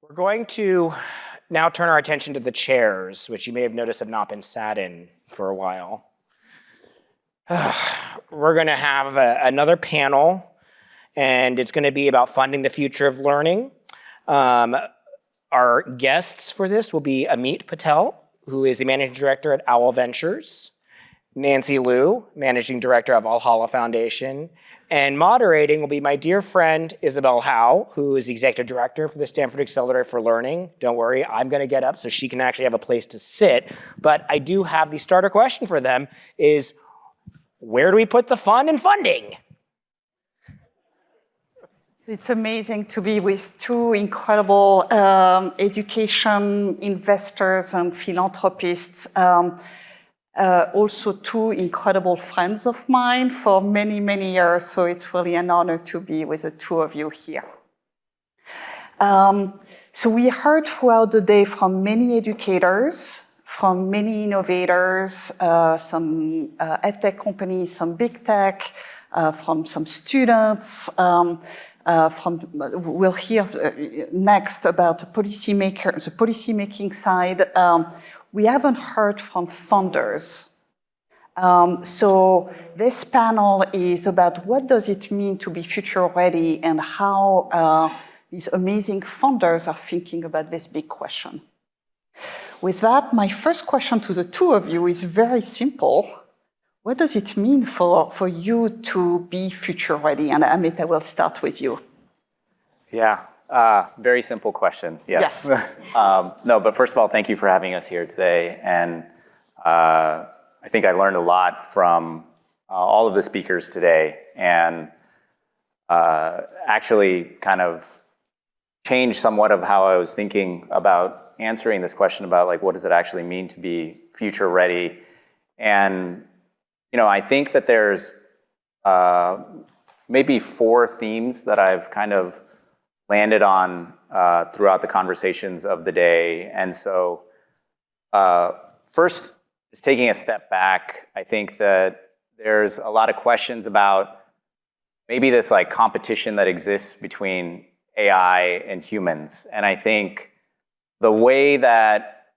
We're going to now turn our attention to the chairs, which you may have noticed have not been sat in for a while. We're going to have another panel, and it's going to be about funding the future of learning. Our guests for this will be Amit Patel, who is the managing director at Owl Ventures, Nancy Lue, managing director of Valhalla Foundation, and moderating will be my dear friend Isabelle Hau, who is the executive director for the Stanford Accelerator for Learning. Don't worry, I'm going to get up so she can actually have a place to sit. But I do have the starter question for them is, where do we put the fun in funding? So it's amazing to be with two incredible education investors and philanthropists. Also two incredible friends of mine for many, many years. So it's really an honor to be with the two of you here. So we heard throughout the day from many educators, from many innovators, some edtech companies, some big tech, from some students. We'll hear next about the policymaking side. We haven't heard from funders. So this panel is about what does it mean to be future ready and how these amazing funders are thinking about this big question. With that, my first question to the two of you is very simple. What does it mean for you to be future ready? And Amit, I will start with you. Yeah. Very simple question. Yes. No, but first of all, thank you for having us here today. And I think I learned a lot from all of the speakers today, and actually kind of changed somewhat of how I was thinking about answering this question about like, what does it actually mean to be future ready? And, you know, I think that there's maybe 4 themes that I've kind of landed on throughout the conversations of the day. And so first, just taking a step back, I think that there's a lot of questions about maybe this like competition that exists between AI and humans. And I think the way that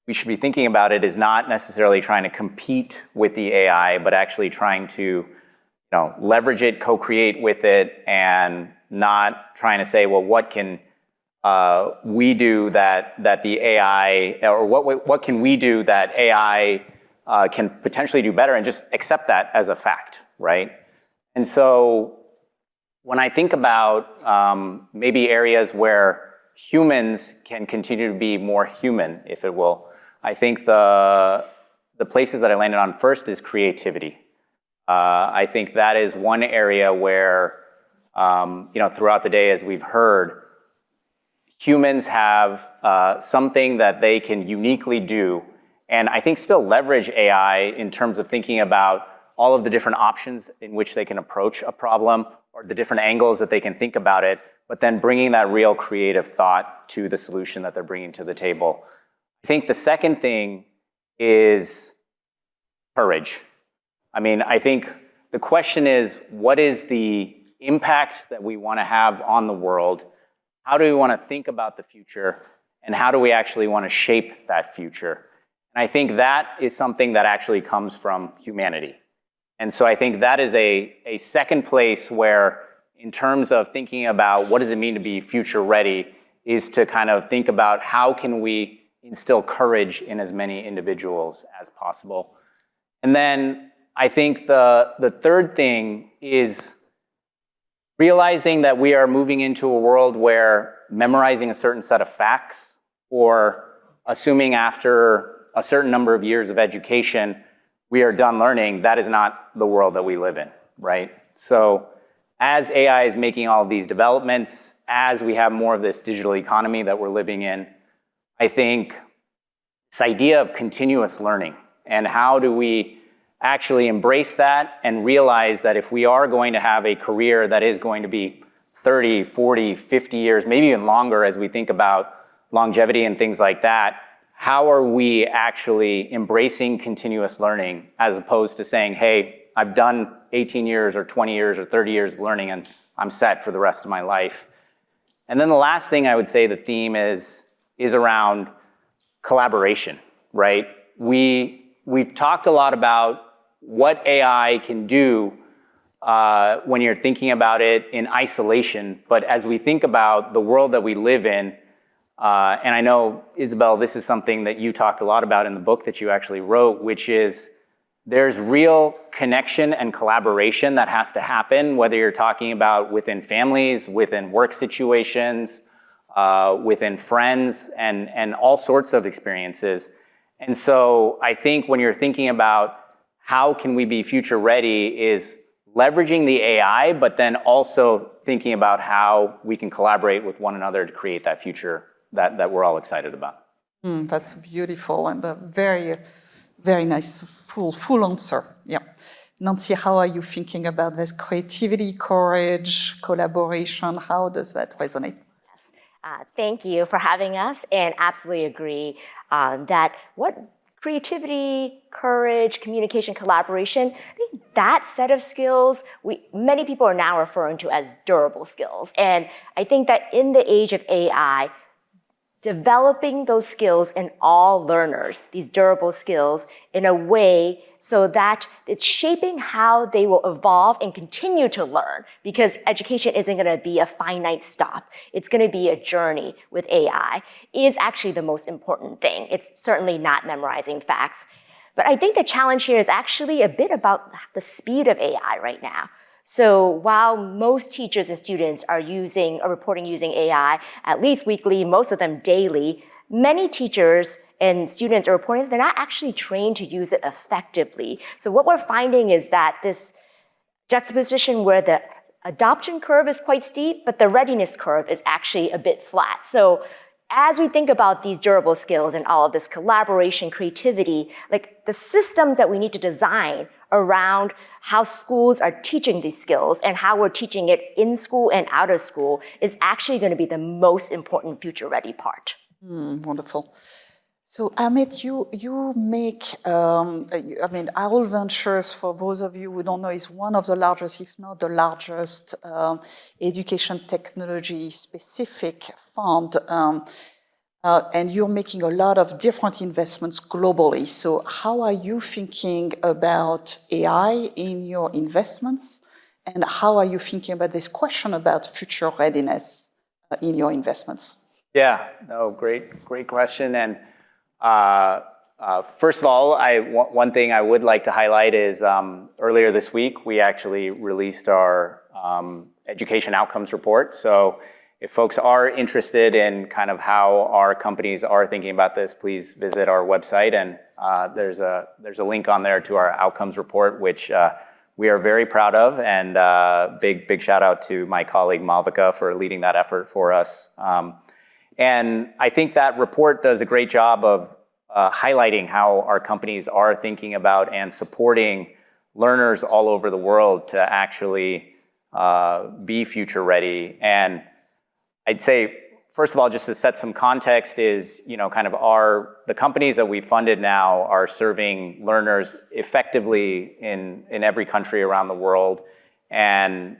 we should be thinking about it is not necessarily trying to compete with the AI, but actually trying to, leverage it, co-create with it, and not trying to say, well, what can we do that the AI, or what can we do that AI can potentially do better, and just accept that as a fact, right? And so when I think about maybe areas where humans can continue to be more human, if it will, I think the places that I landed on first is creativity. I think that is one area where throughout the day, as we've heard, humans have something that they can uniquely do, and I think still leverage AI in terms of thinking about all of the different options in which they can approach a problem, or the different angles that they can think about it, but then bringing that real creative thought to the solution that they're bringing to the table. I think the second thing is courage. I mean, I think the question is, what is the impact that we want to have on the world? How do we want to think about the future? And how do we actually want to shape that future? And I think that is something that actually comes from humanity. And so I think that is a second place where, in terms of thinking about what does it mean to be future ready, is to kind of think about how can we instill courage in as many individuals as possible. And then I think the third thing is realizing that we are moving into a world where memorizing a certain set of facts, or assuming after a certain number of years of education we are done learning, that is not the world that we live in, right? So as AI is making all of these developments, as we have more of this digital economy that we're living in, I think this idea of continuous learning, and how do we actually embrace that and realize that if we are going to have a career that is going to be 30, 40, 50 years, maybe even longer as we think about longevity and things like that, how are we actually embracing continuous learning as opposed to saying, hey, I've done 18 years or 20 years or 30 years of learning and I'm set for the rest of my life. And then the last thing I would say the theme is around collaboration, right? We've talked a lot about what AI can do when you're thinking about it in isolation, but as we think about the world that we live in, and I know, Isabelle, this is something that you talked a lot about in the book that you actually wrote, which is there's real connection and collaboration that has to happen, whether you're talking about within families, within work situations, within friends, and all sorts of experiences. And so I think when you're thinking about how can we be future ready is leveraging the AI, but then also thinking about how we can collaborate with one another to create that future that we're all excited about. That's beautiful and a very, very nice, full answer. Yeah. Nancy, how are you thinking about this? Creativity, courage, collaboration, how does that resonate? Thank you for having us, and absolutely agree that what creativity, courage, communication, collaboration, I think that set of skills, many people are now referring to as durable skills. And I think that in the age of AI, developing those skills in all learners, these durable skills, in a way so that it's shaping how they will evolve and continue to learn, because education isn't going to be a finite stop. It's going to be a journey with AI, is actually the most important thing. It's certainly not memorizing facts. But I think the challenge here is actually a bit about the speed of AI right now. So while most teachers and students are reporting using AI at least weekly, most of them daily, many teachers and students are reporting that they're not actually trained to use it effectively. So what we're finding is that this juxtaposition where the adoption curve is quite steep, but the readiness curve is actually a bit flat. So as we think about these durable skills and all of this collaboration, creativity, like the systems that we need to design around how schools are teaching these skills and how we're teaching it in school and out of school is actually going to be the most important future-ready part. Wonderful. So Amit, you make, Valhalla Ventures, for those of you who don't know, is one of the largest, if not the largest, education technology specific fund. And you're making a lot of different investments globally. So how are you thinking about AI in your investments? And how are you thinking about this question about future readiness in your investments? Yeah, no, great question. And first of all, one thing I would like to highlight is earlier this week, we actually released our education outcomes report. So if folks are interested in kind of how our companies are thinking about this, please visit our website. And there's a link on there to our outcomes report, which we are very proud of. And big shout out to my colleague Malvika for leading that effort for us. And I think that report does a great job of highlighting how our companies are thinking about and supporting learners all over the world to actually be future ready. And I'd say, first of all, just to set some context is, kind of the companies that we funded now are serving learners effectively in every country around the world. And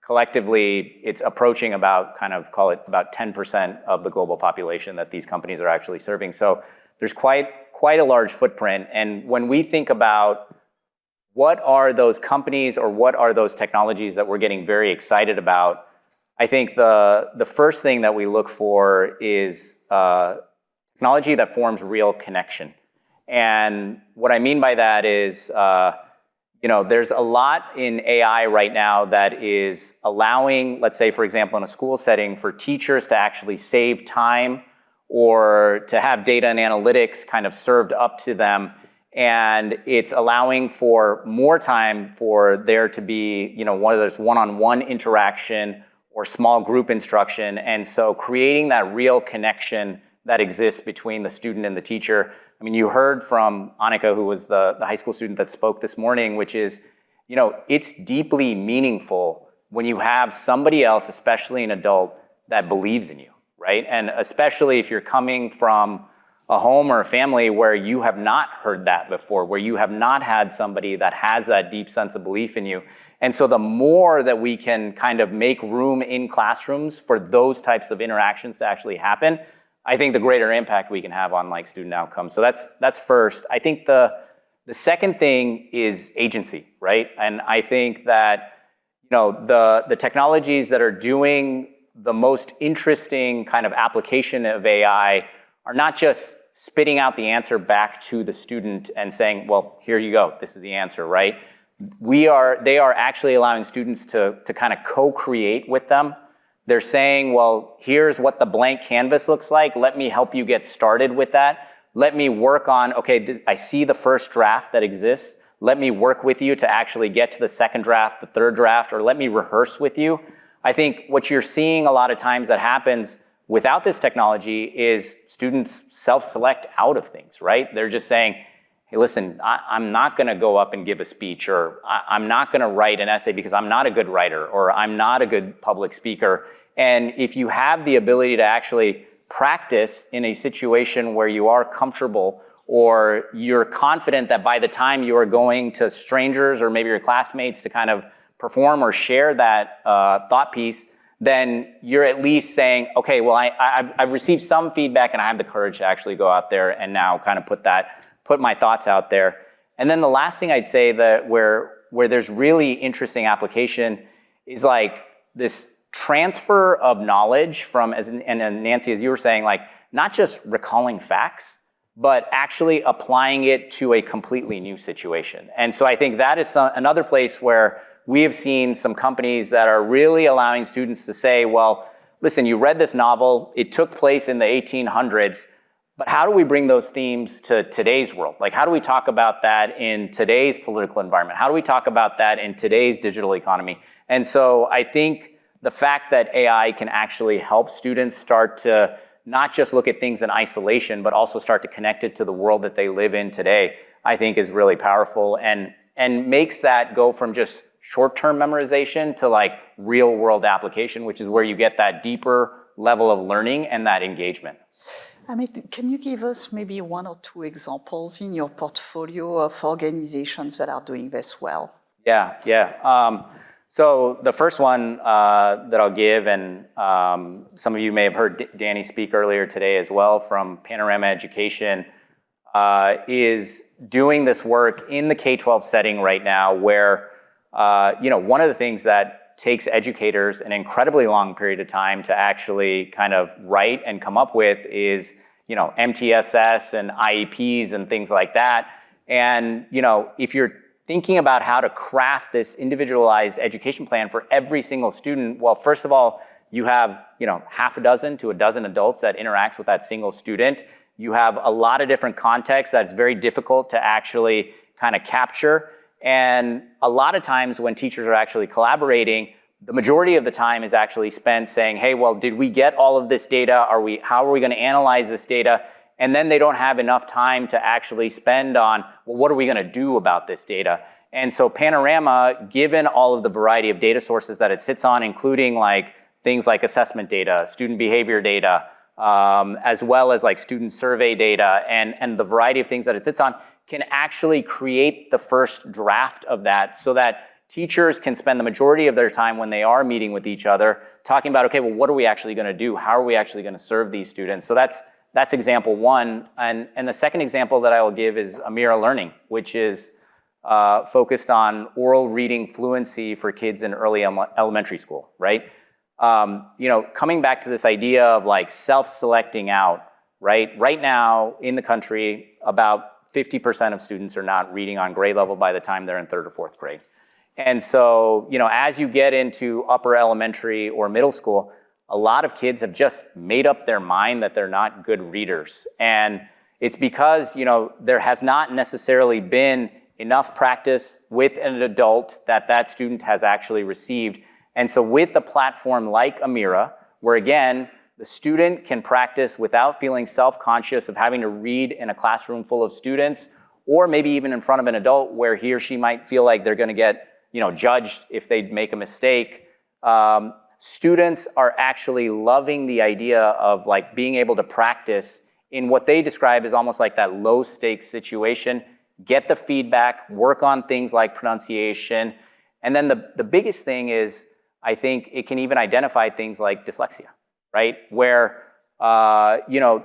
collectively, it's approaching about call it about 10% of the global population that these companies are actually serving. So there's quite a large footprint. And when we think about what are those companies or what are those technologies that we're getting very excited about, I think the first thing that we look for is technology that forms real connection. And what I mean by that is, there's a lot in AI right now that is allowing, let's say, for example, in a school setting, for teachers to actually save time or to have data and analytics kind of served up to them. And it's allowing for more time for there to be, whether there's one-on-one interaction or small group instruction. And so creating that real connection that exists between the student and the teacher. I mean, you heard from Annika, who was the high school student that spoke this morning, which is, it's deeply meaningful when you have somebody else, especially an adult, that believes in you, right? And especially if you're coming from a home or a family where you have not heard that before, where you have not had somebody that has that deep sense of belief in you. And so the more that we can kind of make room in classrooms for those types of interactions to actually happen, I think the greater impact we can have on like student outcomes. So that's first. I think the second thing is agency, right? And I think that, you know, the technologies that are doing the most interesting kind of application of AI are not just spitting out the answer back to the student and saying, well, here you go, this is the answer, right? They are actually allowing students to kind of co-create with them. They're saying, well, here's what the blank canvas looks like. Let me help you get started with that. Let me work on, okay, I see the first draft that exists. Let me work with you to actually get to the second draft, the third draft, or let me rehearse with you. I think what you're seeing a lot of times that happens without this technology is students self-select out of things, right? They're just saying, hey, listen, I'm not gonna go up and give a speech, or I'm not gonna write an essay because I'm not a good writer, or I'm not a good public speaker. And if you have the ability to actually practice in a situation where you are comfortable, or you're confident that by the time you are going to strangers or maybe your classmates to kind of perform or share that thought piece, then you're at least saying, okay, well, I've received some feedback and I have the courage to actually go out there and now kind of put my thoughts out there. And then the last thing I'd say that where there's really interesting application is like this transfer of knowledge from, and Nancy, as you were saying, like not just recalling facts, but actually applying it to a completely new situation. And so I think that is another place where we have seen some companies that are really allowing students to say, well, listen, you read this novel, it took place in the 1800s, but how do we bring those themes to today's world? Like, how do we talk about that in today's political environment? How do we talk about that in today's digital economy? And so I think the fact that AI can actually help students start to not just look at things in isolation, but also start to connect it to the world that they live in today, I think is really powerful and makes that go from just short-term memorization to like real-world application, which is where you get that deeper level of learning and that engagement. Amit, can you give us maybe one or two examples in your portfolio of organizations that are doing this well? Yeah. So the first one that I'll give, and some of you may have heard Danny speak earlier today as well from Panorama Education, is doing this work in the K-12 setting right now where, one of the things that takes educators an incredibly long period of time to actually kind of write and come up with is, MTSS and IEPs and things like that. And, if you're thinking about how to craft this individualized education plan for every single student, well, first of all, you have, half a dozen to a dozen adults that interacts with that single student. You have a lot of different contexts that it's very difficult to actually kind of capture. And a lot of times when teachers are actually collaborating, the majority of the time is actually spent saying, hey, well, did we get all of this data? How are we going to analyze this data? And then they don't have enough time to actually spend on, well, what are we going to do about this data? And so Panorama, given all of the variety of data sources that it sits on, including like things like assessment data, student behavior data, as well as like student survey data, and the variety of things that it sits on, can actually create the first draft of that so that teachers can spend the majority of their time when they are meeting with each other talking about, okay, well, what are we actually going to do? How are we actually going to serve these students? So that's example one. And the second example that I will give is Amira Learning, which is focused on oral reading fluency for kids in early elementary school, right? Coming back to this idea of like self-selecting out, right? Right now in the country, about 50% of students are not reading on grade level by the time they're in third or fourth grade. And so, as you get into upper elementary or middle school, a lot of kids have just made up their mind that they're not good readers. And it's because, there has not necessarily been enough practice with an adult that student has actually received. And so with a platform like Amira, where again, the student can practice without feeling self-conscious of having to read in a classroom full of students, or maybe even in front of an adult where he or she might feel like they're going to get, judged if they make a mistake. Students are actually loving the idea of like being able to practice in what they describe as almost like that low stakes situation, get the feedback, work on things like pronunciation. And then the biggest thing is, I think it can even identify things like dyslexia, right? Where,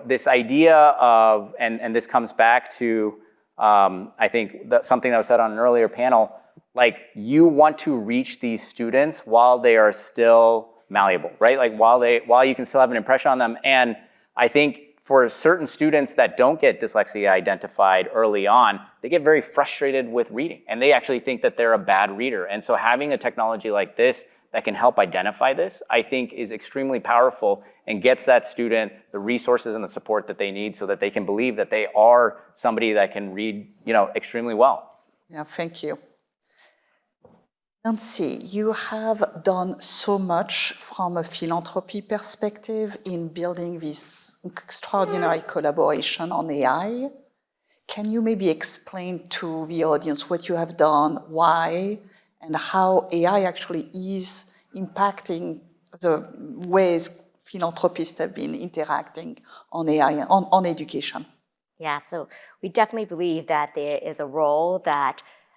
this idea of, and this comes back to, I think something that was said on an earlier panel, like you want to reach these students while they are still malleable, right? Like while you can still have an impression on them. And I think for certain students that don't get dyslexia identified early on, they get very frustrated with reading and they actually think that they're a bad reader. And so having a technology like this that can help identify this, I think is extremely powerful and gets that student the resources and the support that they need so that they can believe that they are somebody that can read, extremely well. Yeah, thank you. Nancy, you have done so much from a philanthropy perspective in building this extraordinary collaboration on AI. Can you maybe explain to the audience what you have done, why, and how AI actually is impacting the ways philanthropists have been interacting on AI, on education? Yeah, so we definitely believe that there is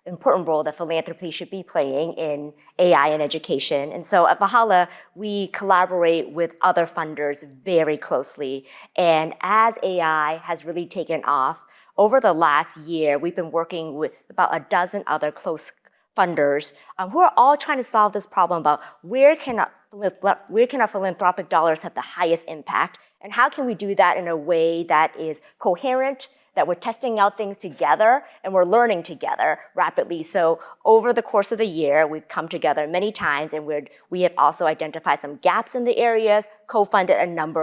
important role that philanthropy should be playing in AI and education. And so at Valhalla, we collaborate with other funders very closely. And as AI has really taken off, over the last year, we've been working with about a dozen other close funders who are all trying to solve this problem about where can our philanthropic dollars have the highest impact, and how can we do that in a way that is coherent, that we're testing out things together and we're learning together rapidly. So over the course of the year, we've come together many times and we have also identified some gaps in the areas, co-funded a number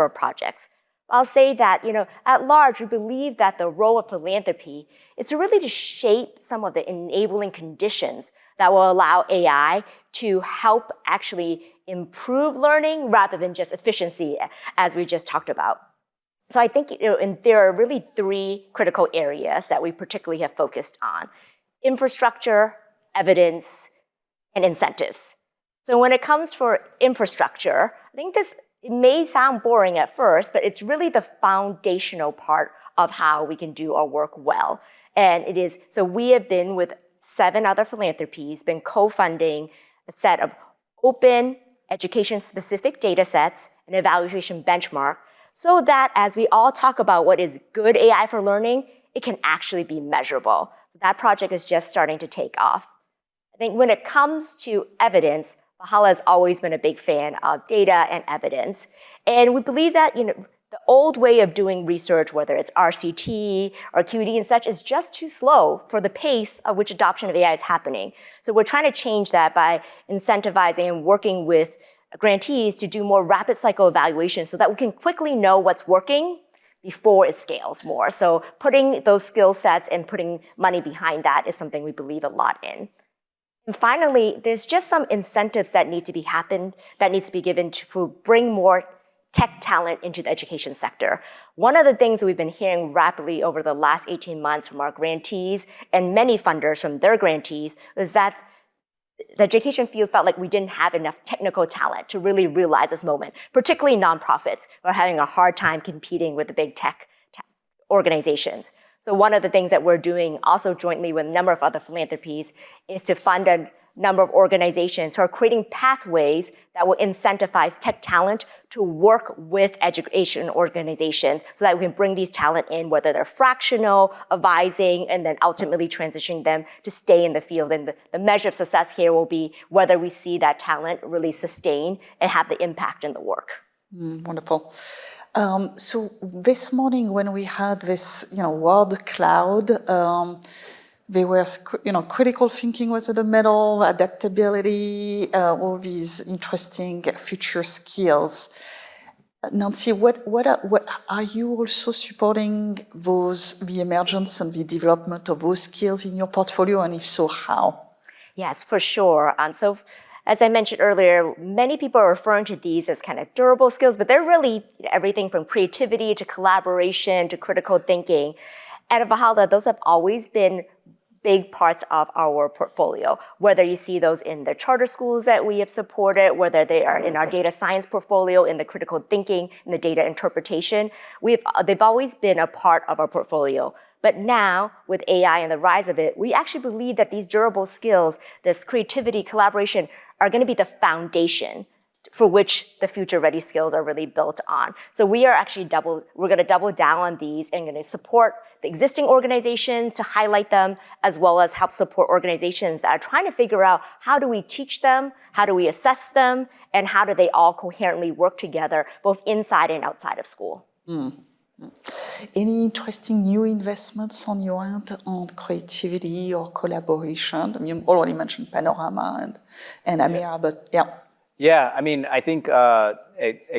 of projects. I'll say that, at large, we believe that the role of philanthropy is really to shape some of the enabling conditions that will allow AI to help actually improve learning rather than just efficiency, as we just talked about. So I think and there are really three critical areas that we particularly have focused on: infrastructure, evidence, and incentives. So when it comes for infrastructure, I think it may sound boring at first, but it's really the foundational part of how we can do our work well. And it is, so we have been with 7 other philanthropies, been co-funding a set of open education-specific data sets and evaluation benchmark, so that as we all talk about what is good AI for learning, it can actually be measurable. So that project is just starting to take off. I think when it comes to evidence, Valhalla has always been a big fan of data and evidence. And we believe that, the old way of doing research, whether it's RCT or QED and such, is just too slow for the pace of which adoption of AI is happening. So we're trying to change that by incentivizing and working with grantees to do more rapid cycle evaluation so that we can quickly know what's working before it scales more. So putting those skill sets and putting money behind that is something we believe a lot in. And finally, there's just some incentives that need to be given to bring more tech talent into the education sector. One of the things that we've been hearing rapidly over the last 18 months from our grantees and many funders from their grantees is that the education field felt like we didn't have enough technical talent to really realize this moment, particularly nonprofits who are having a hard time competing with the big tech organizations. So one of the things that we're doing also jointly with a number of other philanthropies is to fund a number of organizations who are creating pathways that will incentivize tech talent to work with education organizations so that we can bring these talent in, whether they're fractional, advising, and then ultimately transitioning them to stay in the field. And the measure of success here will be whether we see that talent really sustain and have the impact in the work. Wonderful. So this morning when we had this, word cloud, there was, critical thinking was at the middle, adaptability, all these interesting future skills. Nancy, what are you also supporting the emergence and the development of those skills in your portfolio, and if so, how? Yes, for sure. So as I mentioned earlier, many people are referring to these as kind of durable skills, but they're really everything from creativity to collaboration to critical thinking. At Valhalla, those have always been big parts of our portfolio, whether you see those in the charter schools that we have supported, whether they are in our data science portfolio, in the critical thinking, in the data interpretation. They've always been a part of our portfolio. But now, with AI and the rise of it, we actually believe that these durable skills, this creativity, collaboration, are going to be the foundation for which the future-ready skills are really built on. So we are actually we're going to double down on these and going to support the existing organizations to highlight them, as well as help support organizations that are trying to figure out how do we teach them, how do we assess them, and how do they all coherently work together, both inside and outside of school. Any interesting new investments on your end on creativity or collaboration? I mean, you already mentioned Panorama and Amira, but yeah. Yeah, I mean, I think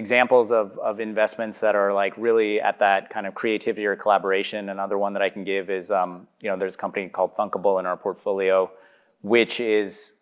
examples of investments that are like really at that kind of creativity or collaboration. Another one that I can give is, there's a company called Thunkable in our portfolio, which is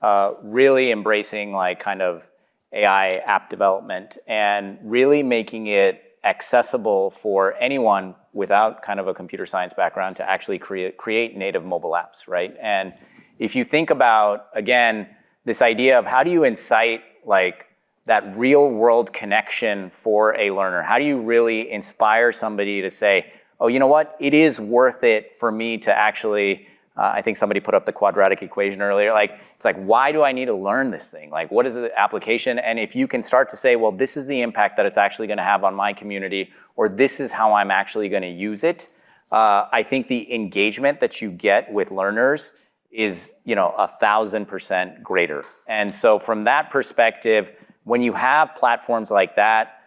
really embracing like kind of AI app development and really making it accessible for anyone without kind of a computer science background to actually create native mobile apps, right? And if you think about, again, this idea of how do you incite like that real world connection for a learner? How do you really inspire somebody to say, oh, you know what? It is worth it for me to actually, I think somebody put up the quadratic equation earlier. Like, it's like, why do I need to learn this thing? Like, what is the application? And if you can start to say, well, this is the impact that it's actually going to have on my community, or this is how I'm actually going to use it, I think the engagement that you get with learners is 1,000% greater. And so from that perspective, when you have platforms like that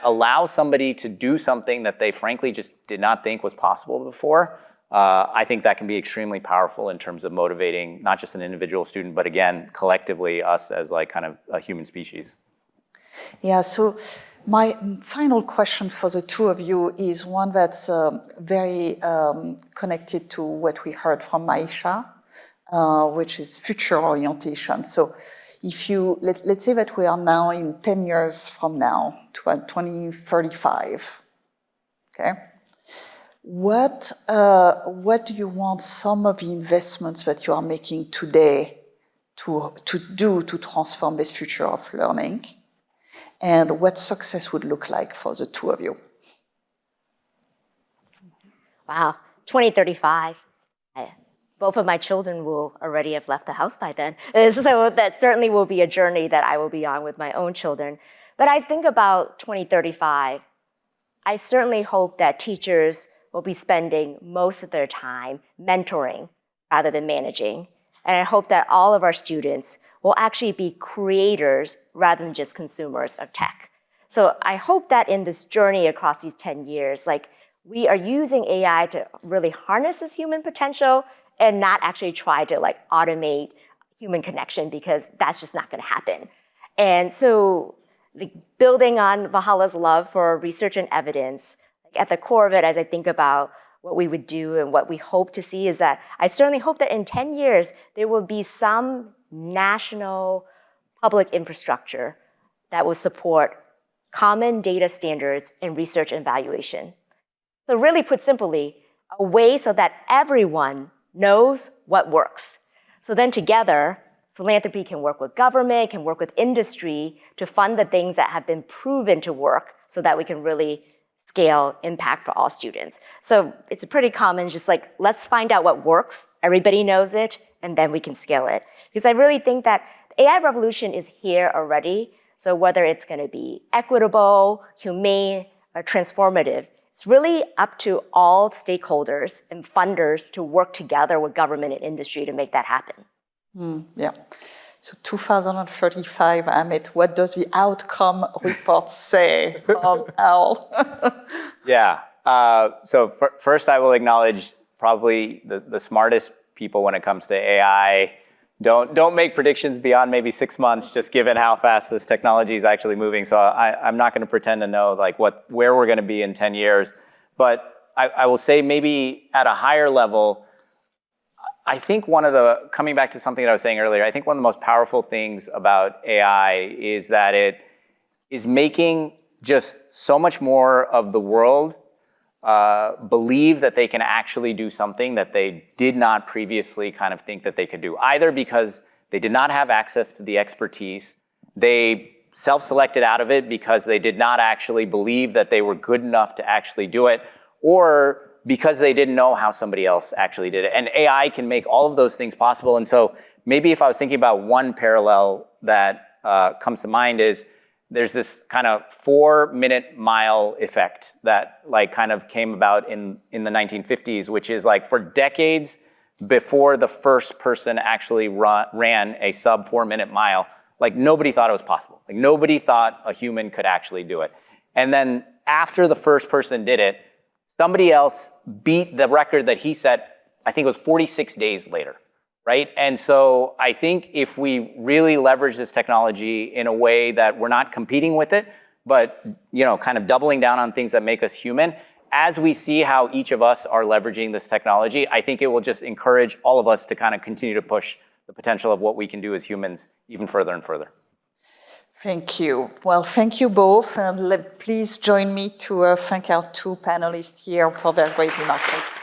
allow somebody to do something that they frankly just did not think was possible before, I think that can be extremely powerful in terms of motivating not just an individual student, but again, collectively us as like kind of a human species. Yeah, so my final question for the two of you is one that's very connected to what we heard from Maisha, which is future orientation. So if you, let's say that we are now in 10 years from now, 2035, okay? What do you want some of the investments that you are making today to do to transform this future of learning? And what success would look like for the two of you? Wow, 2035. Both of my children will already have left the house by then. So that certainly will be a journey that I will be on with my own children. But I think about 2035, I certainly hope that teachers will be spending most of their time mentoring rather than managing. And I hope that all of our students will actually be creators rather than just consumers of tech. So I hope that in this journey across these 10 years, like we are using AI to really harness this human potential and not actually try to like automate human connection, because that's just not gonna happen. And so building on Valhalla's love for research and evidence, like at the core of it, as I think about what we would do and what we hope to see, is that I certainly hope that in 10 years, there will be some national public infrastructure that will support common data standards in research and evaluation. So really put simply, a way so that everyone knows what works. So then together, philanthropy can work with government, can work with industry to fund the things that have been proven to work so that we can really scale impact for all students. So it's a pretty common, just like, let's find out what works, everybody knows it, and then we can scale it. Because I really think that the AI revolution is here already. So whether it's gonna be equitable, humane, or transformative, it's really up to all stakeholders and funders to work together with government and industry to make that happen. Yeah. So 2035, Amit, what does the outcome report say from Al? Yeah. So first, I will acknowledge probably the smartest people when it comes to AI. Don't make predictions beyond maybe 6 months, just given how fast this technology is actually moving. So I'm not going to pretend to know like where we're going to be in 10 years. But I will say maybe at a higher level, I think coming back to something that I was saying earlier, I think one of the most powerful things about AI is that it is making just so much more of the world believe that they can actually do something that they did not previously kind of think that they could do, either because they did not have access to the expertise, they self-selected out of it because they did not actually believe that they were good enough to actually do it, or because they didn't know how somebody else actually did it. And AI can make all of those things possible. And so maybe if I was thinking about one parallel that comes to mind is there's this kind of 4-minute mile effect that like kind of came about in the 1950s, which is like for decades before the first person actually ran a sub 4-minute mile, like nobody thought it was possible. Like nobody thought a human could actually do it. And then after the first person did it, somebody else beat the record that he set, I think it was 46 days later. Right? And so I think if we really leverage this technology in a way that we're not competing with it, but kind of doubling down on things that make us human, as we see how each of us are leveraging this technology, I think it will just encourage all of us to kind of continue to push the potential of what we can do as humans even further and further. Thank you. Well, thank you both. And please join me to thank our two panelists here for their great remarks.